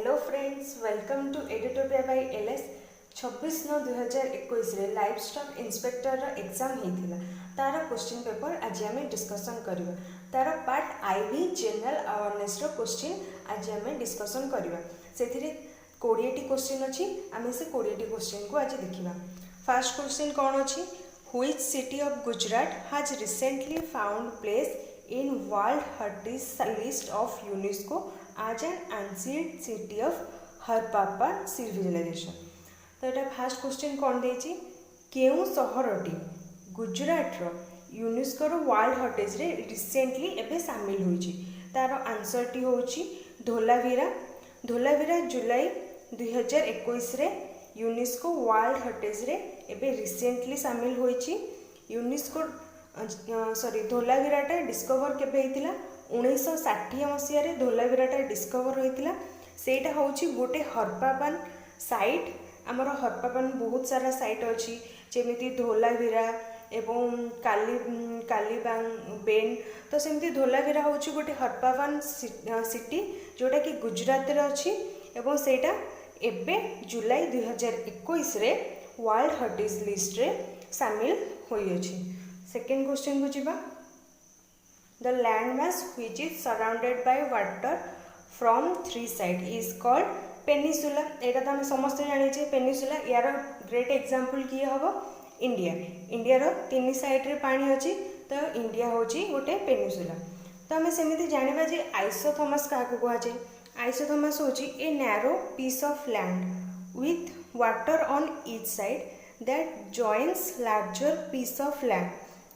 Hello friends, welcome to Editoria by LS. 26/9/2021 रे livestock inspector रो exam हेतिला। तार क्वेश्चन पेपर आज आम डिस्कसन करबा। तार पार्ट आईबी जनरल अवेयरनेस रो क्वेश्चन आज आम डिस्कसन करबा। सेथिरे 20टी क्वेश्चन अछि। आम से 20टी क्वेश्चन को आज देखिबा। फर्स्ट क्वेश्चन कोन अछि? Which city of Gujarat has recently found place in World Heritage List of UNESCO as an ancient city of Harappa civilization। तो ये फास्ट क्वेश्चन कौन देछि? केउ सहरटी गुजरात रो यूनेस्को रो वर्ल्ड हेरिटेज रे रिसेंटली एबे शामिल होइछि। तार आंसर टी होछि धोलावीरा। धोलावीरा जुलाई 2021 रे यूनेस्को वर्ल्ड हेरिटेज रे एबे रिसेंटली शामिल होइछि। यूनेस्को धोलावीराटा डिस्कवर केबे होइतिला? 1960 मसीह रे धोलावीराटा डिस्कवर होइतिला। सेटा होछि गोटे हरप्पावन साइट। आमर हरप्पावन बहुत सारा साइट अछि, जेमिति धोलावीरा एवं कालीबेन। तो सेमती धोलावीरा होछि गोटे हरप्पावन सिटी जोटा कि गुजरात रे अछि एवं सेटा एबे जुलाई 2021 रे वर्ल्ड हेरिटेज लिस्ट रे शामिल होई अछि। सेकेंड क्वेश्चन को जीवा। The land mass which is surrounded by water from three side is called peninsula. एटा तो हम समस्त जानी छे पेनिसुला। यार ग्रेट एग्जांपल किए हबो इंडिया। इंडिया रो तीन साइड रे पानी अछि, तो इंडिया होची गोटे पेनिसुला। तो हमें सेमिति जानिबा जे आइसोथर्मस काको कहै छै? आइसोथर्मस होची a narrow piece of land with water on each side that joins larger piece of land.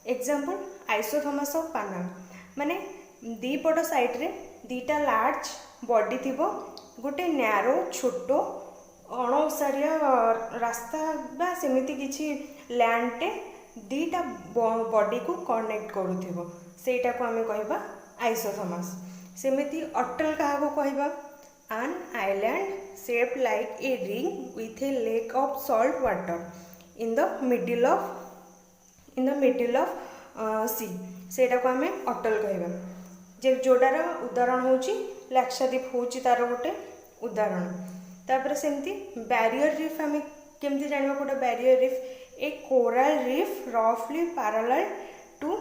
Example isthmus of Panama. माने दी पट साइड रे दीटा लार्ज बॉडी थिबो, गोटे नैरो छोटो अणओसारिया रास्ता बा सेमिति किछि लैंड दीटा बॉडी को कनेक्ट करूथिबो, सेटा को हमें कहबा आइसोथर्मस। सेमिति अटल काहा को कहबा? an island shaped like a ring with a lake of salt water in the middle of sea। सेटा को हमें अटल कहबा। जे जोडार उदाहरण होची लाक्षाद्वीप होची तार गोटे उदाहरण। तापर सेमती बैरियर रीफ हमें केमती जानबा कोटा बैरियर रीफ? ए कोरल रीफ रफली पैरेलल टू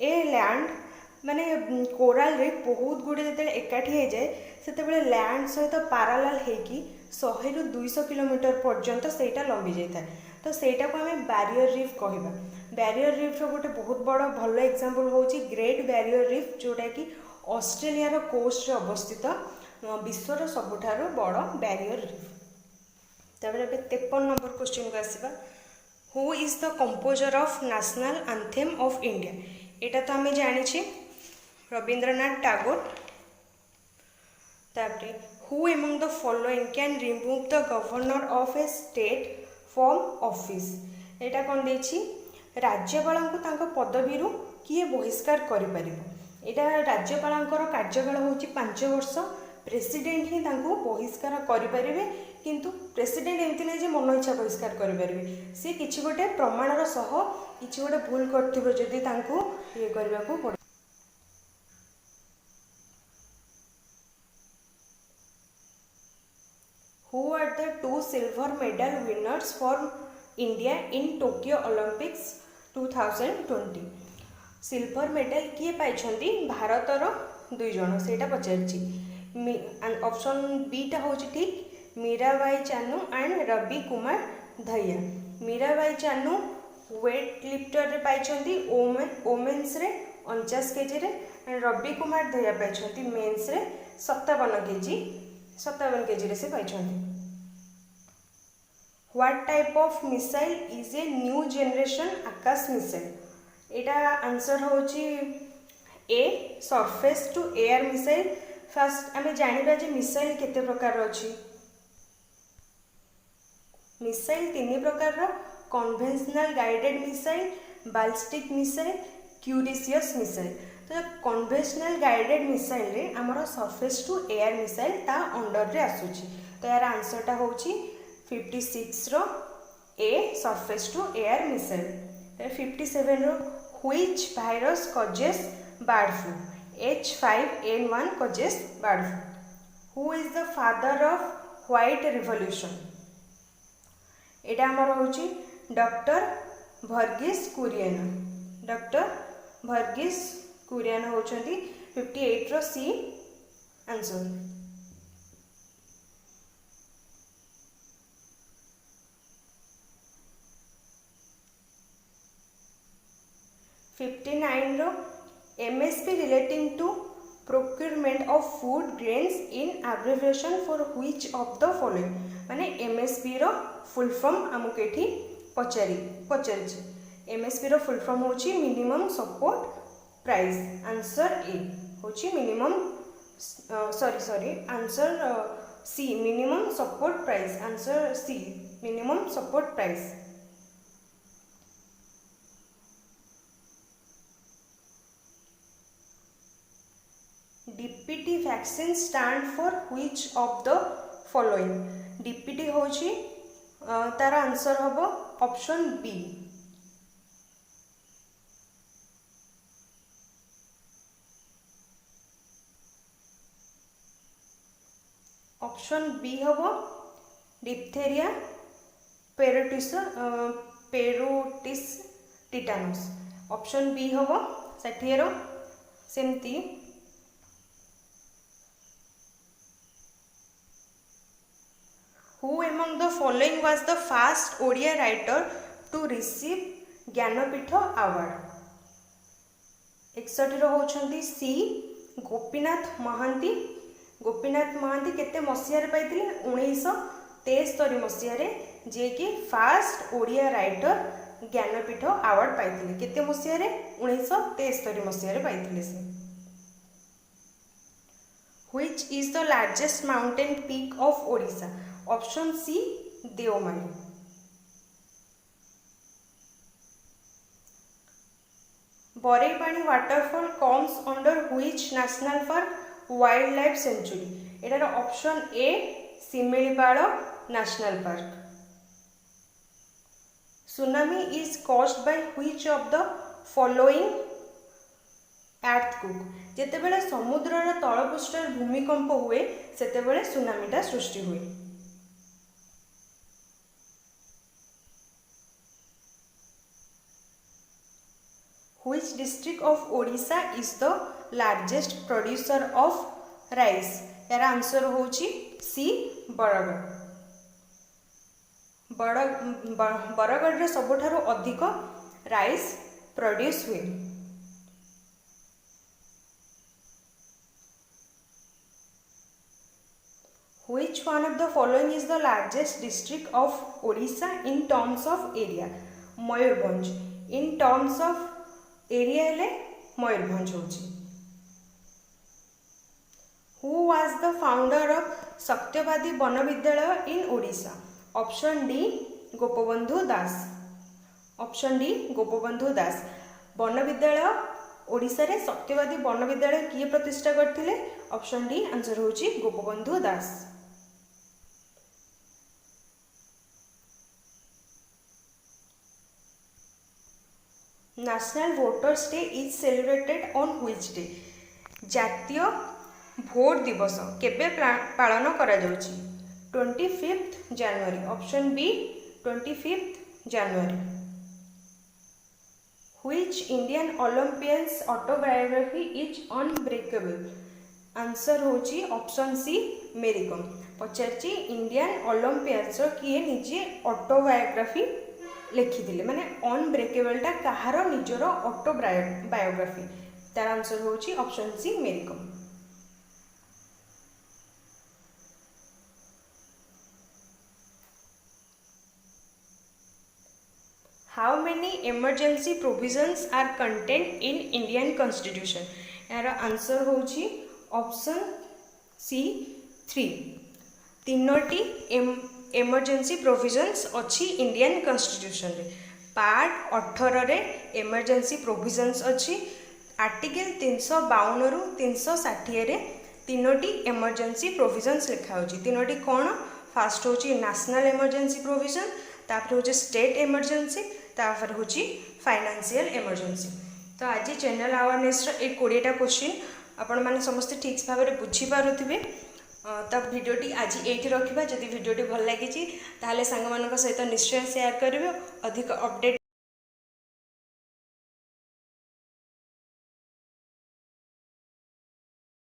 ए लैंड। माने कोरल रीफ बहुत गुड़े जो एकाठी हो जाए से लैंड सहित पैरेलल होगी 100 ରୁ 200 किलोमीटर पर्यंत सेटा लंबी जाए। तो सेटा को हमें बैरियर रीफ कहबा। बैरियर रीफ रो गोटे बहुत बड़ भल एग्जांपल होची ग्रेट बैरियर रीफ, जोटा कि ऑस्ट्रेलिया रो कोस्ट रे अवस्थित विश्वर सबुठारो बड़ बैरियर रीफ। तबे 53 नंबर क्वेश्चन को आसीबा। Who is the composer of national anthem of India? एटा तो हमें जानी छे रविंद्रनाथ टैगोर। तापरे who among the following can remove the governor of a state from office? एटा कोन देछि? राज्यपाल को तांको पदवी रु किए बहिष्कार करि परिबो। एटा राज्यपाल कार्यकाल होछि 5 वर्ष। प्रेसिडेंट ही तांको बहिष्कार करि परिबे, किंतु प्रेसिडेंट एमति नै जे मन इच्छा बहिष्कार करि परिबे। से किछि गोटे प्रमाणर सह किछि गोटे भूल करथिबो जदि तांको ये करबा को पड़े। Who are the 2 silver medal winners for India in Tokyo Olympics 2020? Silver medal किए पाइछंती भारतर 2 जण, सेटा पचारछि। ऑप्शन बी टा होछि ठीक, Mirabai Chanu and Ravi Kumar Dahiya. Mirabai Chanu weightlifter रे पाइछंती वोमेन्स रे 49 केजी रे, एंड रवि कुमार धैया पाइछंती मेंस रे 57 केजी रे से पाइछंती। What type of missile is a new generation Akash missile? एटा आंसर होची a surface to air missile. First आमे जानिबा जे मिसाइल केते प्रकार अछि। मिसाइल 3 प्रकार रो, conventional guided missile, ballistic missile, क्यूरिसियस मिसाइल। तो कन्वेंशनल गाइडेड मिसाइल रे हमर सरफेस टू एयर मिसाइल ता अंडर रे आसुची। तो यार आंसर टा होची 56 रो a surface to air missile. 57 रो which virus causes bird flu? H5N1 causes bird flu. Who is the father of white revolution? एटा हमर होची डॉक्टर वर्गीस कुरियन। डॉक्टर वर्गीस कुरियन होचंती 58 रो सी आंसर। फिफ्टी नाइन रो MSP relating to procurement of food grains in abbreviation for which of the following? माने MSP रो full form हमको एठी पचारि MSP रो फुल फॉर्म होची minimum support price. Answer A होची minimum answer C minimum support price. Answer C minimum support price. DPT vaccine stand for which of the following? DPT होची तार answer हम option B. Option B हम diphtheria pertussis tetanus. Option B हम 60 सेमती। Who among the following was the first Odia writer to receive Jnanpith award? 61 होचंती सी गोपीनाथ महांती। गोपीनाथ महांती केते मसियारे पाइथिले? 1973 मसियारे, जे कि first Odia writer Jnanpith award पाइथिले। केते मसियारे? 1973 मसियारे पाइथिले से। Which is the largest mountain peak of Odisha? Option C Deomali. Barehipani waterfall comes under which national park wildlife sanctuary? एटार option A Similipal national park. Tsunami is caused by which of the following earthquake? जेतेबेले समुद्रर तलपृष्ठर भूमिकंप हुए सेतेबेले सुनामीटा सृष्टि हुए। Which district of Odisha is the largest producer of rice? यार answer होची सी बरगढ़। बरगढ़ रे सबठारु अधिक राइस प्रोड्यूस हुए। Which one of the following is the largest district of Odisha in terms of area? Mayurbhanj. in terms of area हेले मयूरभंज होची। Who was the founder of सत्यवादी one विद्यालय इन Odisha? Option D Gopabandhu दास। Option D Gopabandhu दास। One विद्यालय ओडिशा रे सत्यवादी one विद्यालय किए प्रतिष्ठा करथिले? ऑप्शन डी आंसर होची Gopabandhu Das. National voters day is celebrated on which day? जातीय भोट दिवस केबे पालन करा जाउची? 25 जनवरी। Option B 25 January. Which Indian Olympian's autobiography is Unbreakable? Answer होची option C Mary Kom. पचारची Indian Olympians किए निजे ऑटोबायोग्राफी लिखिथिले, माने अनब्रेकेबलटा कहार निजर ऑटोबायोग्राफी? तार आंसर होची option C Mary Kom. How many emergency provisions are contained in Indian constitution? यार आंसर होची ऑप्शन सी 3। तीनोटी इमरजेंसी प्रोविजन्स अच्छी इंडियन कॉन्स्टिट्यूशन रे। पार्ट 18 रे इमरजेंसी प्रोविजन्स अच्छी। आर्टिकल 352 रु 360 रे तीनोटी इमरजेंसी प्रोविजन्स लिखा होची। तीनोटी कौन? फास्ट होची नेशनल इमरजेंसी प्रोविजन, तापर होची स्टेट इमरजेंसी, तापर होची फाइनेंशियल इमरजेंसी। तो आज जनरल अवेयरनेस रो 20टा क्वेश्चन आपण माने समस्त ठीक भाव में बुझी पारुथिबे। तो भिडियोटी आज ये रखा जदि भिडियोटी भल लगी ताले सांग मान सहित निश्चय शेयर करेंगे अधिक अपडेट